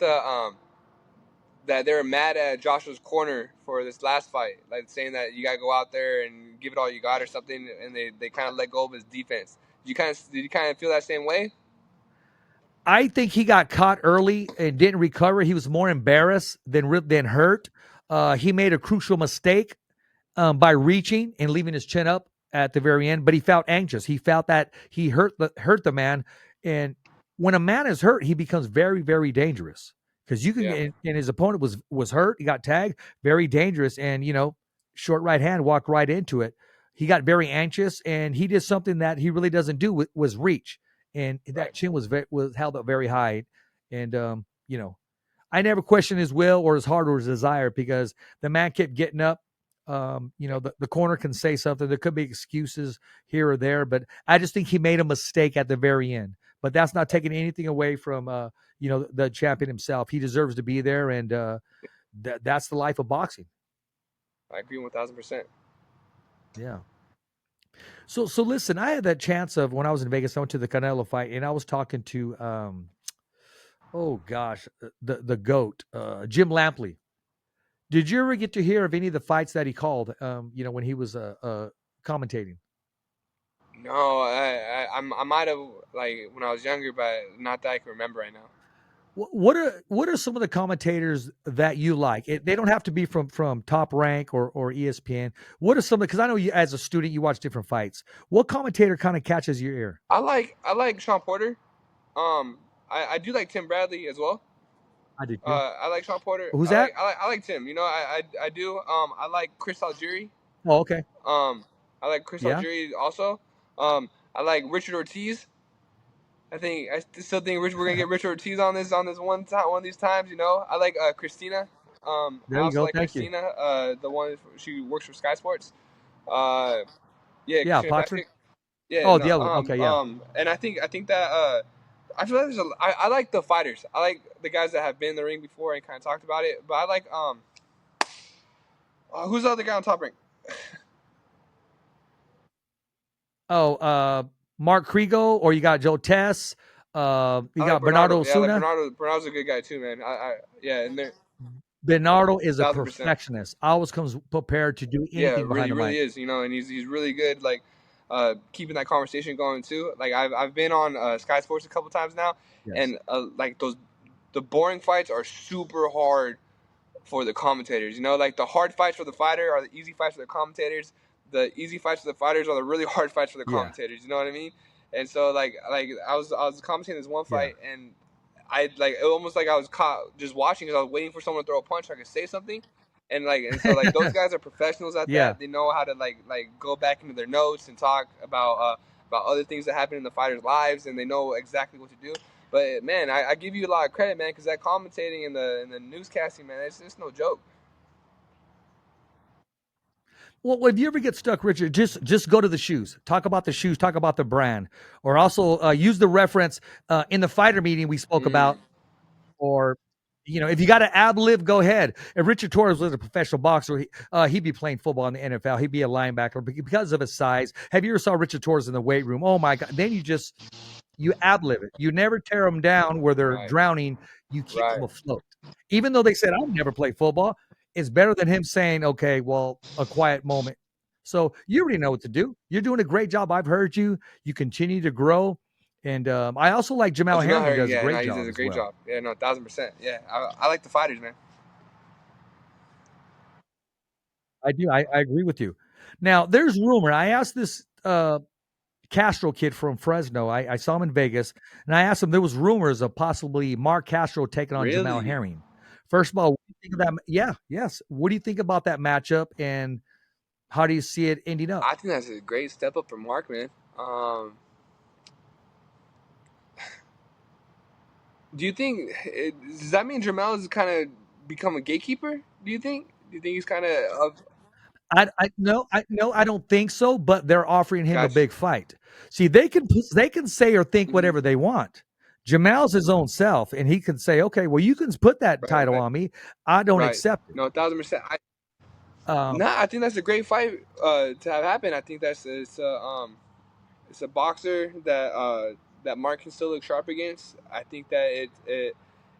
that they were mad at Joshua's corner for this last fight, like saying that you gotta go out there and give it all you got or something, and they kind of let go of his defense. Did you kind of feel that same way? I think he got caught early and didn't recover. He was more embarrassed than hurt. He made a crucial mistake by reaching and leaving his chin up at the very end, but he felt anxious. He felt that he hurt the man, and when a man is hurt, he becomes very, very dangerous because you can. Yeah. And his opponent was hurt. He got tagged, very dangerous, and short right hand walked right into it. He got very anxious, and he did something that he really doesn't do was reach. And that chin was held up very high, and I never questioned his will or his heart or his desire because the man kept getting up. The corner can say something. There could be excuses here or there, but I just think he made a mistake at the very end. But that's not taking anything away from the champion himself. He deserves to be there, and that's the life of boxing. I agree 1,000%. Yeah. So listen, I had that chance of when I was in Vegas, I went to the Canelo fight, and I was talking to the GOAT, Jim Lampley. Did you ever get to hear of any of the fights that he called when he was commentating? No, I might have like when I was younger, but not that I can remember right now. What are some of the commentators that you like? They don't have to be from Top Rank or ESPN. What are some? Because I know you as a student you watch different fights. What commentator kind of catches your ear? I like Sean Porter. I do like Tim Bradley as well. I do too. I like Sean Porter. Who's that? I like Tim. I do. I like Chris Algieri. Oh, okay. I like Chris Algieri also. I like Richard Ortiz. I still think we're gonna get Richard Ortiz on this one of these times. I like Christina. I also like Christina. The one she works for Sky Sports. Christina Patrick. Yeah. Oh, the other one. Okay, yeah. And I think that I feel like I like the fighters. I like the guys that have been in the ring before and kind of talked about it. But I like who's the other guy on Top Rank? Mark Krigo, or you got Joe Tess. You got Bernardo Osuna. Bernardo's a good guy too, man. And Bernardo is a perfectionist. Always comes prepared to do anything behind the mic. Really is. And he's really good. Like keeping that conversation going too. Like I've been on Sky Sports a couple times now, and like the boring fights are super hard for the commentators. Like the hard fights for the fighter are the easy fights for the commentators. The easy fights for the fighters are the really hard fights for the commentators. You know what I mean? And so like I was commentating this one fight, and I like it almost like I was caught just watching because I was waiting for someone to throw a punch so I could say something. And so those guys are professionals at that. They know how to like go back into their notes and talk about other things that happen in the fighters' lives, and they know exactly what to do. But man, I give you a lot of credit, man, because that commentating and the newscasting, man, it's no joke. Well, if you ever get stuck, Richard, just go to the shoes. Talk about the shoes. Talk about the brand, or also use the reference in the fighter meeting we spoke about. Or, if you got an ab lib, go ahead. If Richard Torrez was a professional boxer, he'd be playing football in the NFL. He'd be a linebacker because of his size. Have you ever saw Richard Torrez in the weight room? Oh my God! Then you ab lib it. You never tear them down where they're drowning. You keep them afloat. Even though they said, "I'll never play football." It's better than him saying, okay, well, a quiet moment. So you already know what to do. You're doing a great job. I've heard you. You continue to grow. And I also like Jamal Jamel Herring Herring, does a yeah, no, great he does job a as great well. job. Yeah, no, 1,000%. Yeah, I like the fighters, man. I do. I agree with you. Now, there's rumor. I asked this Castro kid from Fresno. I saw him in Vegas, and I asked him. There was rumors of possibly Mark Castro taking on Jamal Really? Herring. First of all, what do you think of that? Yeah, yes. What do you think about that matchup, and how do you see it ending up? I think that's a great step up for Mark, man. Um, do you think does that mean Jamel has kind of become a gatekeeper? Do you think? Do you think he's kind of I don't think so. But they're offering him a got you? big fight. See, they can say or think Hmm. whatever they want. Jamal's his own self, and he can say, "Okay, well, you can put that Right, title right, on me. I don't right. accept it." No, 1,000%. Um, Nah, I think that's a great fight to have happen. I think it's a boxer that Mark can still look sharp against. I think that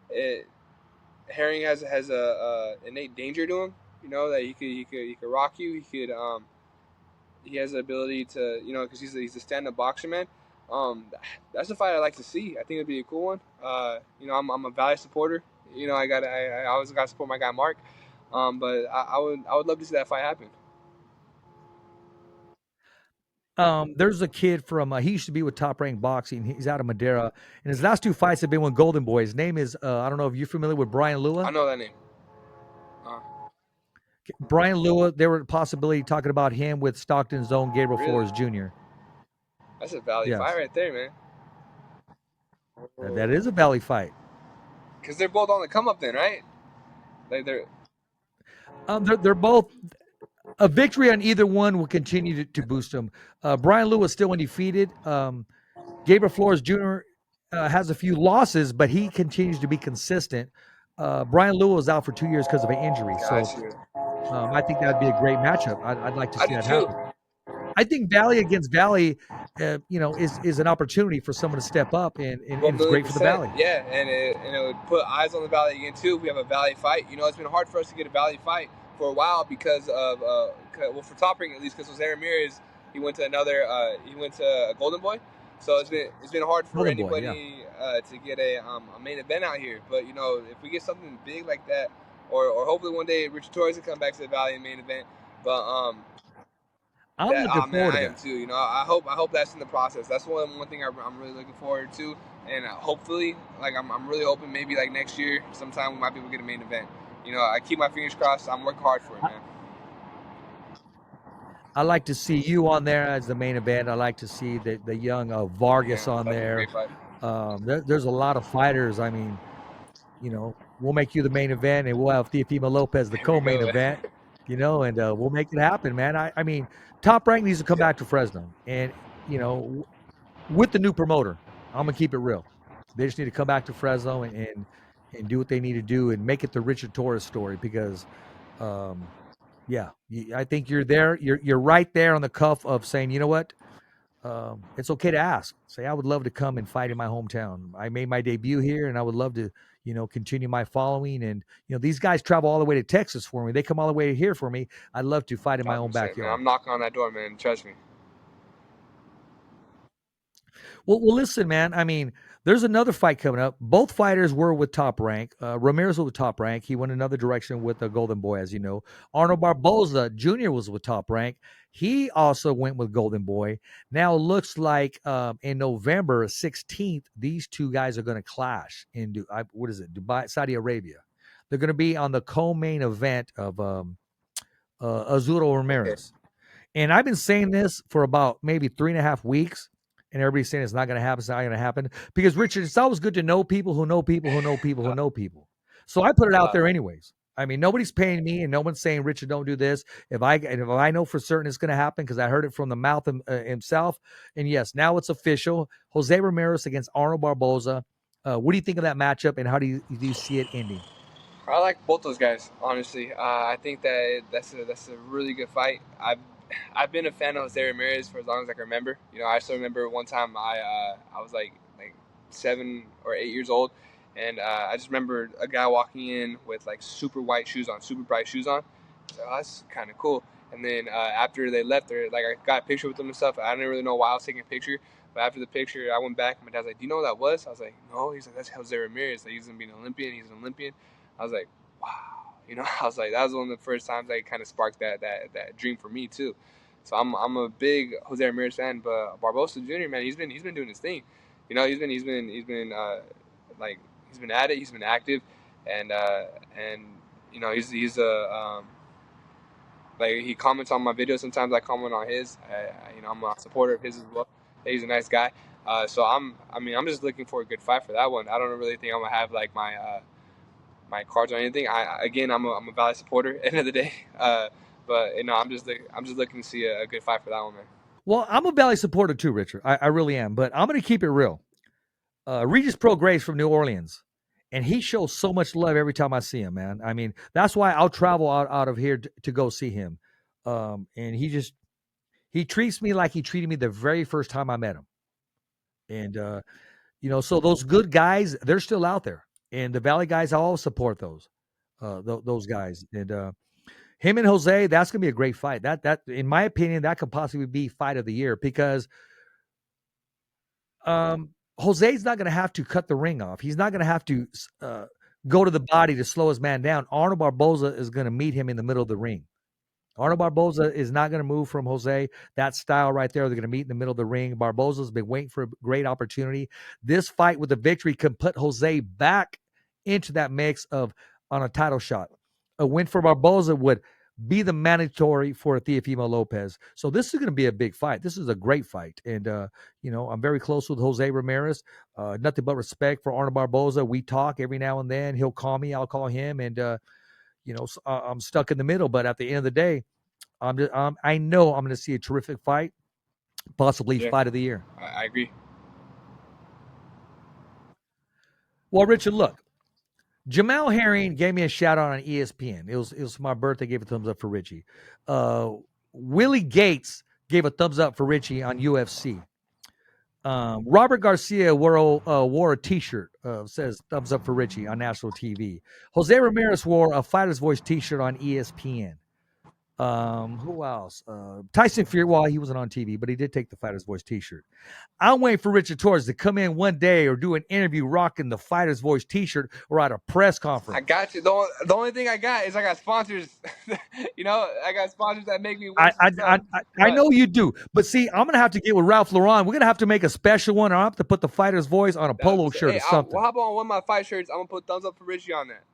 it Herring has a innate danger to him. You know that he could rock you. He has the ability to, because he's a stand up boxer, man. Um, that's a fight I like to see. I think it'd be a cool one. I'm a Valley supporter. I always got to support my guy Mark. But I would love to see that fight happen. there's a kid from he used to be with Top Rank Boxing. He's out of Madeira, and his last two fights have been with Golden Boy. His name is I don't know if you're familiar with Brian I Lua. know that name. Uh, Brian Lua, there were a possibility talking about him with Stockton's own Gabriel really, Flores Jr. that's a Valley fight Yes, right there, man. that is a valley fight. Because they're both on the come up, then, right? Like they're They're both a victory on either one will continue to boost them. Brian Lua is still undefeated. Gabriel Flores Jr. Has a few losses, but he continues to be consistent. Brian Lua was out for 2 years because of an injury, so got you. I think that'd be a great matchup. I'd like to I see do that too. happen. I think Valley against Valley, is an opportunity for someone to step up, and One it's million great for the percent, Valley. yeah, and it would put eyes on the Valley again too. If we have a Valley fight, it's been hard for us to get a Valley fight for a while because of well, for Top Ring at least, because Jose Ramirez he went to a Golden Boy, so it's been hard for Golden Boy, yeah. anybody to get a main event out here. But if we get something big like that, or hopefully one day Richard Torrez can come back to the Valley main event, but I'm that, looking oh man, forward to I am that. too. I hope that's in the process. That's one thing I'm really looking forward to, and hopefully, like I'm really hoping maybe like next year sometime we might be able to get a main event. I keep my fingers crossed. I'm working hard for it, man. I like to see you on there as the main event. I like to see the young Vargas Yeah, on that'd be a there. great fight. There's a lot of fighters. I mean, we'll make you the main event, and we'll have Teofimo Lopez the There we co-main go. event. And we'll make it happen, man. I mean, Top Rank needs to come Yeah, back to Fresno, and with the new promoter, I'm gonna keep it real. They just need to come back to Fresno and do what they need to do and make it the Richard Torres story because, um, yeah, I think you're there. You're right there on the cuff of saying, you know what, it's okay to ask. Say, I would love to come and fight in my hometown. I made my debut here, and I would love to, continue my following. And these guys travel all the way to Texas for me. They come all the way here for me. I'd love to fight in my own 1,000%, man. backyard. I'm knocking on that door, man. Trust me. Well, listen, man. I mean, there's another fight coming up. Both fighters were with Top Rank. Ramirez was with Top Rank. He went another direction with the Golden Boy, as you know. Arnold Barboza Jr. was with Top Rank. He also went with Golden Boy. Now it looks like in November 16th, these two guys are going to clash in what is it? Dubai, Saudi Arabia. They're going to be on the co-main event of Azuro Okay. Ramirez. And I've been saying this for about maybe 3.5 weeks, and everybody's saying it's not going to happen. It's not going to happen because Richard, it's always good to know people who know people who know people who know people. So I put it out there anyways. I mean, nobody's paying me, and no one's saying Richard, don't do this. If I know for certain it's going to happen because I heard it from the mouth of himself. And yes, now it's official. Jose Ramirez against Arnold Barboza. What do you think of that matchup, and how do you see it ending? I like both those guys, honestly. I think that that's a really good fight. I've been a fan of Jose Ramirez for as long as I can remember. I still remember one time I was like 7 or 8 years old, and I just remember a guy walking in with like super white shoes on, super bright shoes on. So that's kind of cool. And then after they left, like I got a picture with them and stuff. I didn't really know why I was taking a picture, but after the picture, I went back. My dad's like, "Do you know what that was?" I was like, "No." He's like, "That's Jose Ramirez. Like, he's gonna be an Olympian. He's an Olympian." I was like, "Wow." You know, I was like, that was one of the first times I kind of sparked that dream for me too. So I'm a big Jose Ramirez fan, but Barbosa Jr. man, he's been doing his thing. You know, like he's been at it. He's been active, and you know he's a like he comments on my videos. Sometimes I comment on his. You know, I'm a supporter of his as well. He's a nice guy. So I'm just looking for a good fight for that one. I don't really think I'm gonna have like my cards or anything. I'm a valid supporter at the end of the day. But you know, I'm just looking to see a good fight for that one, man. Well, I'm a Valley supporter too, Richard. I really am, but I'm going to keep it real. Regis Prograis from New Orleans, and he shows so much love every time I see him, man. I mean, that's why I'll travel out of here to go see him. And he treats me like he treated me the very first time I met him. And, you know, so those good guys, they're still out there. And the Valley guys, I always support those guys. And him and Jose, that's going to be a great fight. That, in my opinion, that could possibly be fight of the year because Jose's not going to have to cut the ring off. He's not going to have to go to the body to slow his man down. Arnold Barboza is going to meet him in the middle of the ring. Arnold Barboza is not going to move from Jose. That style right there, they're going to meet in the middle of the ring. Barboza's been waiting for a great opportunity. This fight with the victory can put Jose back into that mix on a title shot. A win for Barboza would be the mandatory for Teofimo Lopez. So this is going to be a big fight. This is a great fight. And, you know, I'm very close with Jose Ramirez. Nothing but respect for Arnold Barboza. We talk every now and then. He'll call me. I'll call him. And, you know, I'm stuck in the middle. But at the end of the day, I know I'm going to see a terrific fight, possibly fight of the year. I agree. Well, Richard, look. Jamal Herring gave me a shout out on ESPN. It was my birthday. Gave a thumbs up for Richie. Willie Gates gave a thumbs up for Richie on UFC. Robert Garcia wore a T-shirt says thumbs up for Richie on national TV. Jose Ramirez wore a Fighter's Voice T-shirt on ESPN. Who else? Tyson Fury. Well, he wasn't on TV, but he did take the Fighter's Voice T-shirt. I'm waiting for Richard Torrez to come in one day or do an interview rocking the Fighter's Voice T-shirt or at a press conference. I got you. The only thing I got is I got sponsors. You know, I got sponsors that make me. I know you do, but see, I'm gonna have to get with Ralph Lauren. We're gonna have to make a special one, or I have to put the Fighter's Voice on a polo shirt or something. Well, how about on one of my fight shirts? I'm gonna put thumbs up for Richie on that.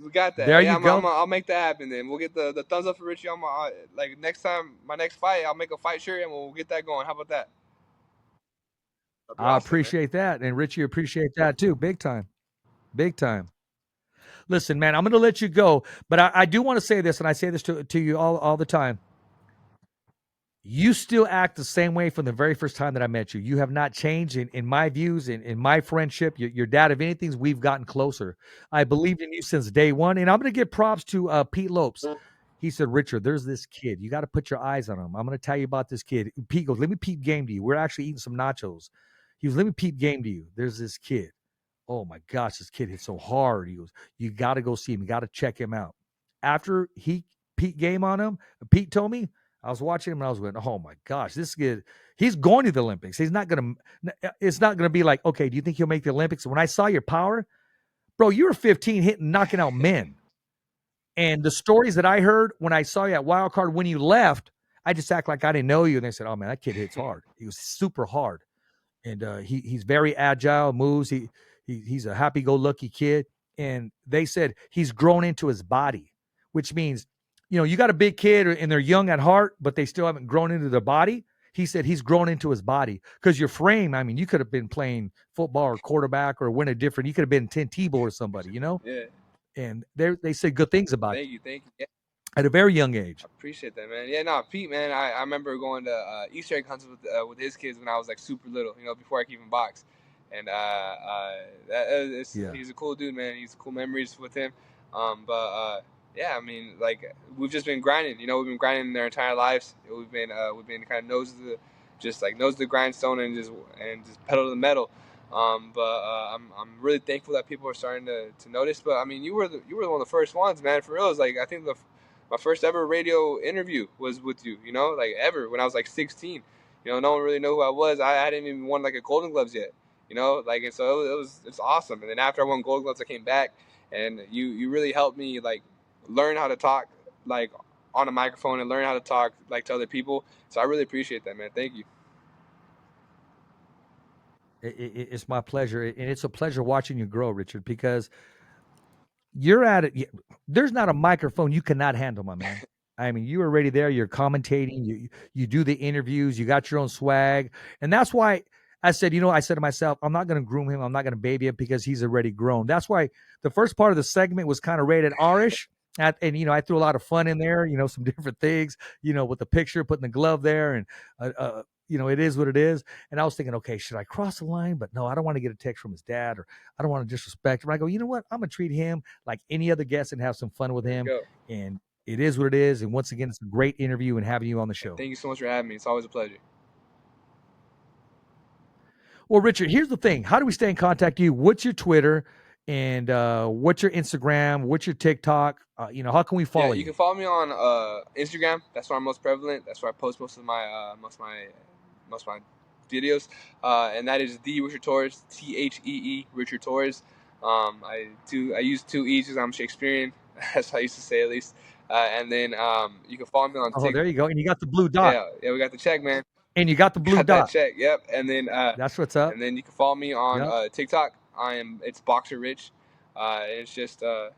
We got that. There you go. I'll make that happen. Then we'll get the thumbs up for Richie on my like next time my next fight. I'll make a fight shirt and we'll get that going. How about that? I appreciate that, and Richie appreciate that too. Big time, big time. Listen, man, I'm going to let you go, but I do want to say this, and I say this to you all the time. You still act the same way from the very first time that I met you. You have not changed in my views, in my friendship. Your dad, if anything, we've gotten closer. I believed in you since day one, and I'm going to give props to Pete Lopes. He said, Richard, there's this kid. You got to put your eyes on him. I'm going to tell you about this kid. Pete goes, let me peep game to you. We're actually eating some nachos. He goes, let me peep game to you. There's this kid. Oh, my gosh, this kid hits so hard. He goes, you got to go see him. You got to check him out. After Pete game on him, Pete told me, I was watching him and I was going, oh, my gosh, this kid, he's going to the Olympics. It's not going to be like, okay, do you think he'll make the Olympics? When I saw your power, bro, you were 15 knocking out men. And the stories that I heard when I saw you at Wild Card when you left, I just act like I didn't know you. And they said, oh, man, that kid hits hard. He was super hard. And he's very agile, moves. He's a happy-go-lucky kid. And they said he's grown into his body, which means, you know, you got a big kid and they're young at heart, but they still haven't grown into their body. He said he's grown into his body because your frame, I mean, you could have been playing football or quarterback or win a different, you could have been Tim Tebow or somebody, you know? Yeah. And they said good things about you. Thank you. Yeah. At a very young age. I appreciate that, man. Yeah, no, Pete, man, I remember going to Easter egg hunts with his kids when I was like super little, you know, before I could even box. And he's a cool dude, man. He's cool memories with him. Yeah, I mean, like we've just been grinding. You know, we've been grinding their entire lives. We've been kind of nose to the grindstone and just pedal to the metal. I'm really thankful that people are starting to notice. But I mean, you were one of the first ones, man. For real, it's like I think my first ever radio interview was with you. You know, like ever when I was like 16. You know, no one really knew who I was. I hadn't even won like a Golden Gloves yet. You know, like, and so it's awesome. And then after I won Golden Gloves, I came back, and you really helped me like learn how to talk like on a microphone and learn how to talk like to other people. So I really appreciate that, man. Thank you. It's my pleasure, and it's a pleasure watching you grow, Richard, because you're at it. There's not a microphone you cannot handle, my man. I mean, you were already there. You're commentating. You do the interviews. You got your own swag, and that's why I said, I said to myself, I'm not going to groom him. I'm not going to baby him because he's already grown. That's why the first part of the segment was kind of rated R-ish. And I threw a lot of fun in there. Some different things. With the picture, putting the glove there, and it is what it is. And I was thinking, okay, should I cross the line? But no, I don't want to get a text from his dad, or I don't want to disrespect him. I go, you know what? I'm gonna treat him like any other guest and have some fun with him. And it is what it is. And once again, it's a great interview and having you on the show. Thank you so much for having me. It's always a pleasure. Well, Richard, here's the thing. How do we stay in contact with you? What's your Twitter? And what's your Instagram? What's your TikTok? How can we follow you? You can follow me on Instagram. That's where I'm most prevalent. That's where I post most of my videos. And that is the Richard Torrez, THEE Richard Torrez. I use 2 E's because I'm Shakespearean. That's how I used to say, at least. And then you can follow me on TikTok. Oh, there you go. And you got the blue dot. Yeah, we got the check, man. And you got the blue dot. That check, yep. And then that's what's up. And then you can follow me on TikTok. It's Boxer Rich. It's just I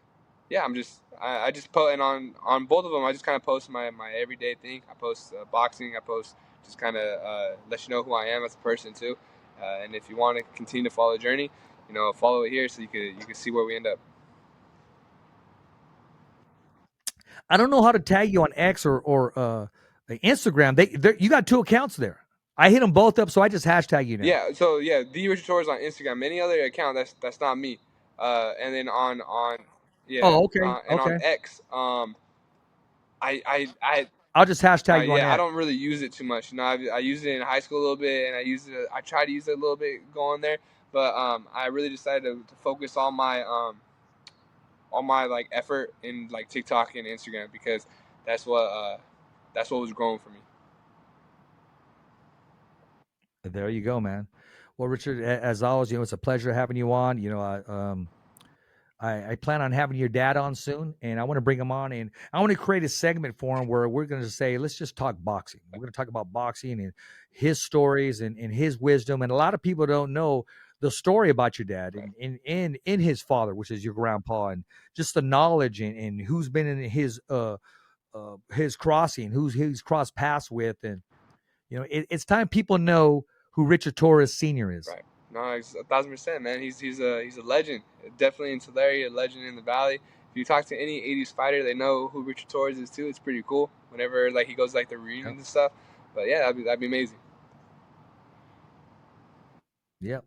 just post, and on both of them I just kind of post my everyday thing. I post boxing. I post just kind of let you know who I am as a person too. And if you want to continue to follow the journey, follow it here so you can see where we end up. I don't know how to tag you on X or Instagram. You got 2 accounts there. I hit them both up, so I just hashtag you now. Yeah, so the Richard Torrez on Instagram. Any other account that's not me. And then on Oh, okay. And okay. on X, I'll just hashtag you on X. I don't really use it too much. I used it in high school a little bit, and I tried to use it a little bit going there, but I really decided to focus all my like effort in like TikTok and Instagram, because that's what was growing for me. There you go, man. Well, Richard, as always, it's a pleasure having you on. I plan on having your dad on soon, and I want to bring him on, and I want to create a segment for him where we're going to say, let's just talk boxing. We're going to talk about boxing and his stories and his wisdom. And a lot of people don't know the story about your dad and his father, which is your grandpa, and just the knowledge and who's been in his crossing, who's he's crossed paths with. And, it's time people know who Richard Torrez Sr. is. Right. No, he's 1,000%, man. He's a legend. Definitely in Tulare, a legend in the Valley. If you talk to any 80s fighter, they know who Richard Torrez is too. It's pretty cool whenever like he goes like the reunions and stuff. But yeah, that'd be amazing. Yep.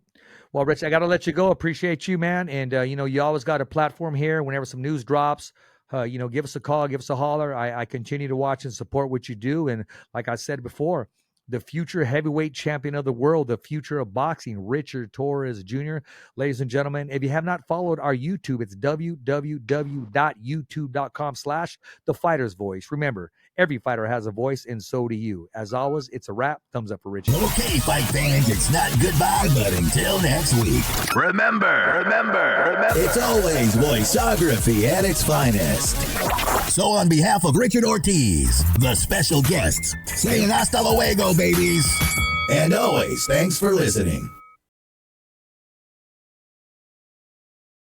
Well, Rich, I got to let you go. Appreciate you, man. And you always got a platform here. Whenever some news drops, give us a call, give us a holler. I continue to watch and support what you do. And like I said before, the future heavyweight champion of the world, the future of boxing, Richard Torrez Jr. Ladies and gentlemen, if you have not followed our YouTube, it's www.youtube.com/thefightersvoice. Remember, every fighter has a voice, and so do you. As always, it's a wrap. Thumbs up for Richard. Okay, fight fans, it's not goodbye, but until next week. Remember, it's always voiceography at its finest. So on behalf of Richard Ortiz, the special guests, saying hasta luego, babies. And always, thanks for listening.